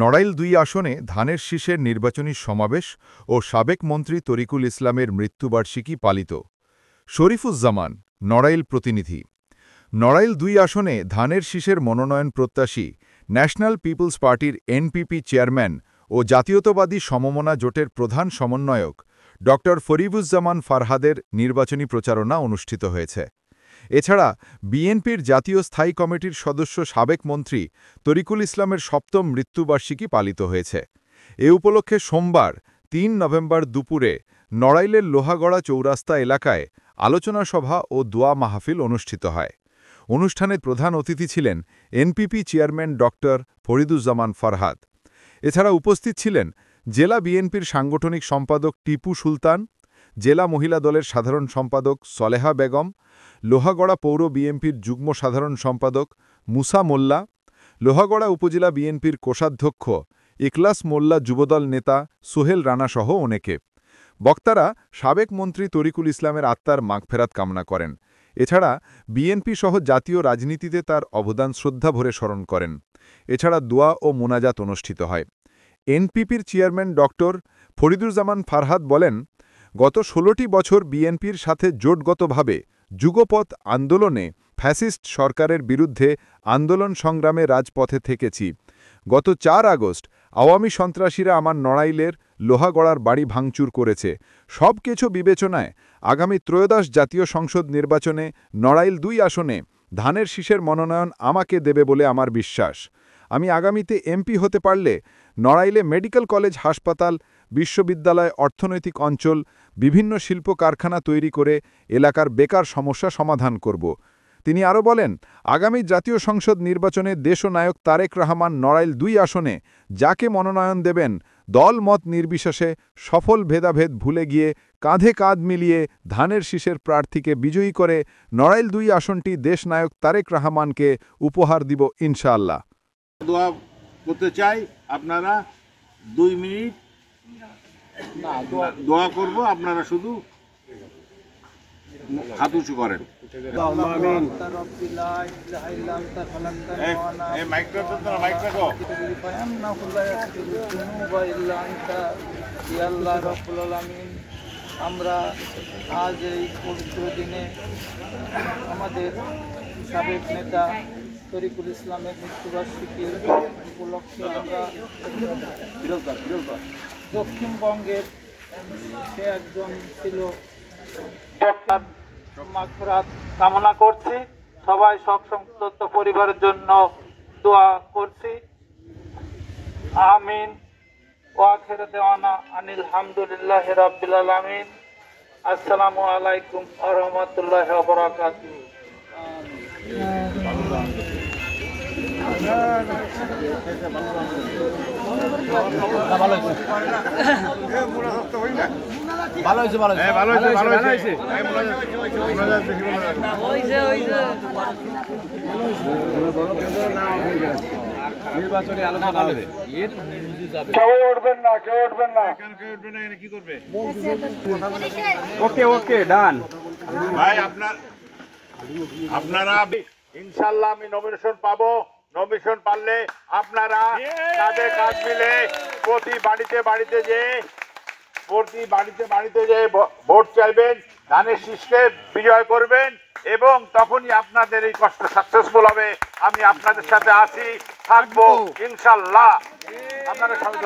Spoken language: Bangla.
নড়াইল ২ আসনে ধানের শীষের নির্বাচনী সমাবেশ ও সাবেক মন্ত্রী তরিকুল ইসলামের মৃত্যুবার্ষিকী পালিত। শরীফুজ্জামান, নড়াইল প্রতিনিধি। নড়াইল ২ আসনে ধানের শীষের মনোনয়ন প্রত্যাশী ন্যাশনাল পিপলস পার্টির এনপিপি চেয়ারম্যান ও জাতীয়তাবাদী সমমনা জোটের প্রধান সমন্বয়ক ড ফরিদুজ্জামান ফারহাদের নির্বাচনী প্রচারণা অনুষ্ঠিত হয়েছে। এছাড়া বিএনপির জাতীয় স্থায়ী কমিটির সদস্য সাবেক মন্ত্রী তরিকুল ইসলামের সপ্তম মৃত্যুবার্ষিকী পালিত হয়েছে। এ উপলক্ষে সোমবার ৩ নভেম্বর দুপুরে নড়াইলের লোহাগড়া চৌরাস্তা এলাকায় আলোচনা সভা ও দোয়া মাহফিল অনুষ্ঠিত হয়। অনুষ্ঠানে প্রধান অতিথি ছিলেন এনপিপি চেয়ারম্যান ড ফরিদুজ্জামান ফারহাদ। এছাড়া উপস্থিত ছিলেন জেলা বিএনপির সাংগঠনিক সম্পাদক টিপু সুলতান, জেলা মহিলা দলের সাধারণ সম্পাদক সলেহা বেগম, লোহাগড়া পৌর বিএনপির যুগ্ম সাধারণ সম্পাদক মুসা মোল্লা, লোহাগড়া উপজেলা বিএনপির কোষাধ্যক্ষ ইকলাস মোল্লা, যুবদল নেতা সোহেল রানাসহ অনেকে। বক্তারা সাবেক মন্ত্রী তরিকুল ইসলামের আত্মার মাগফেরাত কামনা করেন। এছাড়া বিএনপি সহ জাতীয় রাজনীতিতে তার অবদান শ্রদ্ধা ভরে স্মরণ করেন। এছাড়া দোয়া ও মোনাজাত অনুষ্ঠিত হয়। এনপিপির চেয়ারম্যান ড ফরিদুজ্জামান ফারহাদ বলেন, গত ১৬টি বছর বিএনপির সাথে জোটগতভাবে যুগপৎ আন্দোলনে ফ্যাসিস্ট সরকারের বিরুদ্ধে আন্দোলন সংগ্রামে রাজপথে থেকেছি। গত ৪ আগস্ট আওয়ামী সন্ত্রাসীরা আমার নড়াইলের লোহাগড়ার বাড়ি ভাঙচুর করেছে। সব কিছু বিবেচনায় আগামী ত্রয়োদশ জাতীয় সংসদ নির্বাচনে নড়াইল ২ আসনে ধানের শীষের মনোনয়ন আমাকে দেবে বলে আমার বিশ্বাস। আমি আগামীতে এমপি হতে পারলে নড়াইলে মেডিকেল কলেজ, হাসপাতাল, বিশ্ববিদ্যালয়, অর্থনৈতিক অঞ্চল, বিভিন্ন শিল্প কারখানা তৈরি করে এলাকার বেকার সমস্যা সমাধান করব। তিনি আরও বলেন, আগামী জাতীয় সংসদ নির্বাচনে দেশনায়ক তারেক রহমান নড়াইল ২ আসনে যাকে মনোনয়ন দেবেন, দল মত নির্বিশেষে সফল ভেদাভেদ ভুলে গিয়ে কাঁধে কাঁধ মিলিয়ে ধানের শীষের প্রার্থীকে বিজয়ী করে নড়াইল ২ আসনটি দেশনায়ক তারেক রহমানকে উপহার দিব ইনশাআল্লাহ। দোয়া করতে চাই, আপনারা 2 মিনিট দোয়া করব, আপনারা শুধু হাত উঁচু করেন। আমরা আজ এই পবিত্র দিনে আমাদের সাবেক নেতা তরিকুল ইসলামের মৃত্যুবার্ষিকীর উপলক্ষে আমরা দক্ষিণবঙ্গের সে একজন ছিল মাগফিরাত কামনা করছি। সবাই শোক সন্তপ্ত পরিবারের জন্য দোয়া করছি। আমিন। ওয়া আখিরু দাওয়ানা আনিল হামদুলিল্লাহি রাব্বিল আলামিন। আসসালামু আলাইকুম ওয়া রাহমাতুল্লাহি ওয়া বারাকাতুহু। নির্বাচনী আলোচনা হবে। কেউ উঠবেন না, কেউ উঠবেন না। কি করবে? ওকে ওকে, ডান ভাই। আপনারা ইনশাল্লাহ আমি নমিনেশন পাবো। নমিনেশন পারলে আপনারা কাঁধে কাঁধ মিলে প্রতি বাড়িতে যে ভোট চাইবেন, ধানের শীষকে বিজয় করবেন এবং তখনই আপনাদের এই কষ্ট সাকসেসফুল হবে। আমি আপনাদের সাথে আছি, থাকবো ইনশাল্লাহ। আপনারা সবাই